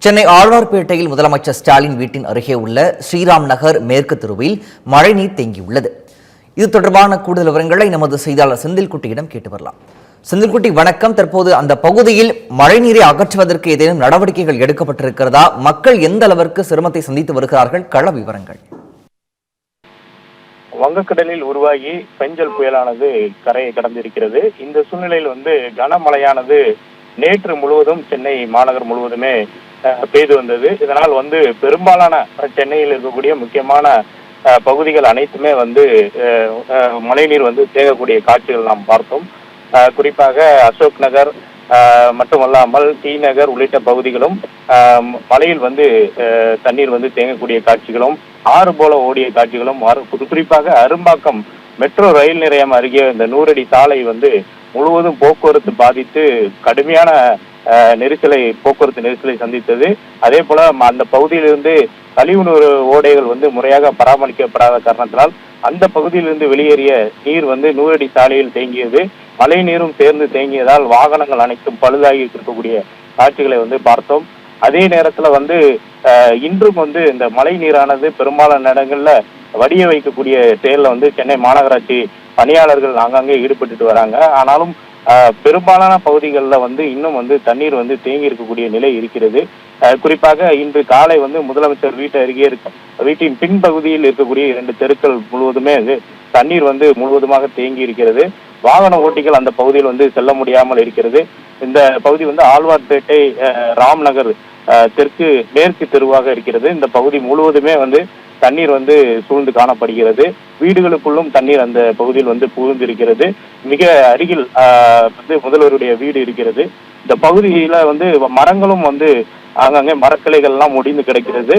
சென்னை ஆழ்வார்பேட்டையில் முதலமைச்சர் ஸ்டாலின் வீட்டின் அருகே உள்ள ஸ்ரீராம் நகர் மேற்கு தெருவில் மழைநீர் தேங்கியுள்ளது. இது தொடர்பான கூடுதல் விவரங்களை நமது செய்தியாளர் செந்தில்குட்டியிடம் கேட்டு வரலாம். செந்தில்குட்டி, வணக்கம். தற்போது அந்த பகுதியில் மழைநீரை அகற்றுவதற்கு ஏதேனும் நடவடிக்கைகள் எடுக்கப்பட்டிருக்கிறதா? மக்கள் எந்த அளவிற்கு சிரமத்தை சந்தித்து வருகிறார்கள்? கள விவரங்கள். வங்கக்கடலில் உருவாகி பெஞ்சல் புயலானது கரையை கடந்திருக்கிறது. இந்த சூழ்நிலையில் கனமழையானது நேற்று முழுவதும் சென்னை மாநகர் முழுவதுமே பெய்து வந்தது. இதனால் பெரும்பாலான சென்னையில் இருக்கக்கூடிய முக்கியமான பகுதிகள் அனைத்துமே மழைநீர் தேங்கக்கூடிய காட்சிகள் நாம் பார்த்தோம். குறிப்பாக அசோக் நகர் மட்டுமல்லாமல் டி நகர் உள்ளிட்ட பகுதிகளும் மழையில் தண்ணீர் தேங்கக்கூடிய காட்சிகளும் ஆறு போல ஓடிய காட்சிகளும் குறிப்பாக அரும்பாக்கம் மெட்ரோ ரயில் நிலையம் அருகே இந்த 100 அடி சாலை முழுவதும் போக்குவரத்து பாதித்து கடுமையான போக்குவரத்து நெரிசலை சந்தித்தது. அதே போல அந்த பகுதியிலிருந்து கழிவுநீர் ஓடைகள் முறையாக பராமரிக்கப்படாத காரணத்தினால் அந்த பகுதியிலிருந்து வெளியேறிய நீர் 100 அடி சாலையில் தேங்கியது. மழை நீரும் சேர்ந்து தேங்கியதால் வாகனங்கள் அனைத்தும் பழுதாகி இருக்கக்கூடிய காட்சிகளை பார்த்தோம். அதே நேரத்துல இன்றும் இந்த மழை நீரானது பெரும்பாலான இடங்கள்ல வடிய வைக்கக்கூடிய செயல்ல சென்னை மாநகராட்சி பணியாளர்கள் ஆங்காங்கே ஈடுபட்டு வராங்க. ஆனாலும் பெரும்பாலான பகுதிகளில் இன்னும் தண்ணீர் தேங்கி இருக்கக்கூடிய நிலை இருக்கிறது. குறிப்பாக இன்று காலை முதலமைச்சர் வீட்டின் பின்பகுதியில் இருக்கக்கூடிய 2 தெருக்கள் முழுவதுமே தண்ணீர் முழுவதுமாக தேங்கி இருக்கிறது. வாகன ஓட்டிகள் அந்த பகுதியில் செல்ல முடியாமல் இருக்கிறது. இந்த பகுதி ஆழ்வார்பேட்டை ராம்நகர் தெற்கு மேற்கு தெருவாக இருக்கிறது. இந்த பகுதி முழுவதுமே தண்ணீர் சூழ்ந்து காணப்படுகிறது. வீடுகளுக்குள்ளும் தண்ணீர் அந்த பகுதியில் புகுந்திருக்கிறது. மிக அருகில் முதல்வருடைய வீடு இருக்கிறது. இந்த பகுதியில மரங்களும் ஆங்காங்கே மரக்கிளைகள் எல்லாம் முடிந்து கிடக்கிறது.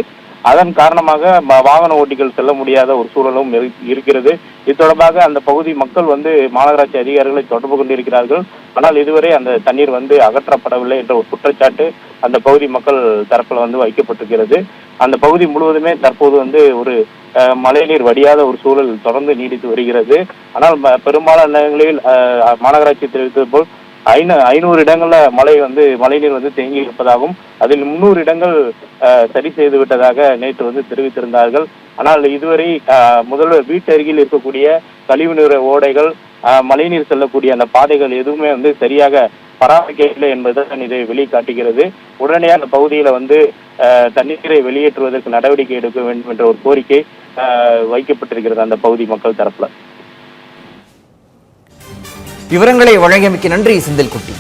அதன் காரணமாக வாகன ஓட்டிகள் செல்ல முடியாத ஒரு சூழலும் இருக்கிறது. இது தொடர்பாக அந்த பகுதி மக்கள் மாநகராட்சி அதிகாரிகளை தொடர்பு கொண்டிருக்கிறார்கள். ஆனால் இதுவரை அந்த தண்ணீர் அகற்றப்படவில்லை என்ற ஒரு குற்றச்சாட்டு அந்த பகுதி மக்கள் தரப்புல வைக்கப்பட்டிருக்கிறது. அந்த பகுதி முழுவதுமே தற்போது ஒரு மழைநீர் வடியாத ஒரு சூழல் தொடர்ந்து நீடித்து வருகிறது. ஆனால் பெரும்பாலான இடங்களில் மாநகராட்சி தெரிவித்தது போல் 500 இடங்கள்ல மழைநீர் தேங்கி இருப்பதாகவும் அதில் 300 இடங்கள் சரி செய்து விட்டதாக நேற்று தெரிவித்திருந்தார்கள். ஆனால் இதுவரை முதல்வர் வீட்டு அருகில் இருக்கக்கூடிய கழிவுநீர் ஓடைகள் மழைநீர் செல்லக்கூடிய அந்த பாதைகள் எதுவுமே சரியாக பராமரிக்கவில்லை என்பதுதான் இதை வெளிக்காட்டுகிறது. உடனடியாக அந்த பகுதியில தண்ணீரை வெளியேற்றுவதற்கு நடவடிக்கை எடுக்க வேண்டும் என்ற ஒரு கோரிக்கை வைக்கப்பட்டிருக்கிறது அந்த பகுதி மக்கள் தரப்புல. விவரங்களை வழங்கியமைக்கு நன்றி செந்தில்குட்டி.